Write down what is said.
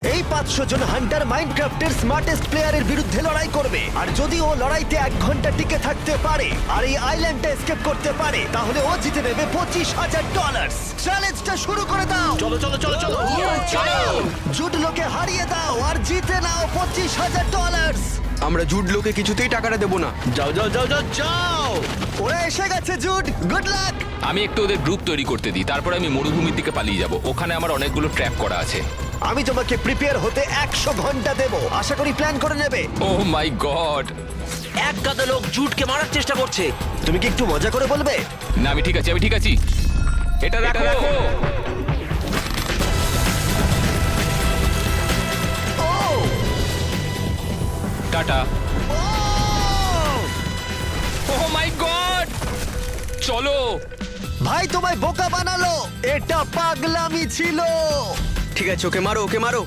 এই 500 জন Hunter মাইনক্রাফটের smartest প্লেয়ারের বিরুদ্ধে লড়াই করবে। আর যদি ও লড়াইতে 1 ঘন্টা টিকে থাকতে পারে আর এই আইল্যান্ডটা এসকেপ করতে পারে, তাহলে ও জিতে নেবে $25,000। চ্যালেঞ্জটা শুরু করে দাও। চলো চলো চলো চলো চলো। জুড লোকে হারিয়ে দাও আর জিতে নাও $25,000। আমরা জুড লোকে কিছুতেই টাকাটা দেবো না। যাও যাও যাও যাও যাও। ওরা এসে গেছে জুড, গুড লাক। আমি একটু ওদের গ্রুপ তৈরি করতে দিই, তারপরে আমি মরুভূমির দিকে পালিয়ে যাব। ওখানে আমার অনেকগুলো ট্র্যাপ করা আছে। আমি তোমাকে প্রিপেয়ার হতে 100 ঘন্টা দেব। আশা করি প্ল্যান করে নেবে। ও মাই গড! এক গাদা লোক জুটকে মারার চেষ্টা করছে। তুমি কি একটু মজা করে বলবে? না, আমি ঠিক আছি, আমি ঠিক আছি। এটা রাখো। ও টাটা। ও! ও মাই গড! চলো। ভাই তোমায় বোকা বানালো। এটা পাগলামি ছিল। ঠিক আছে, ওকে মারো, ওকে মারো।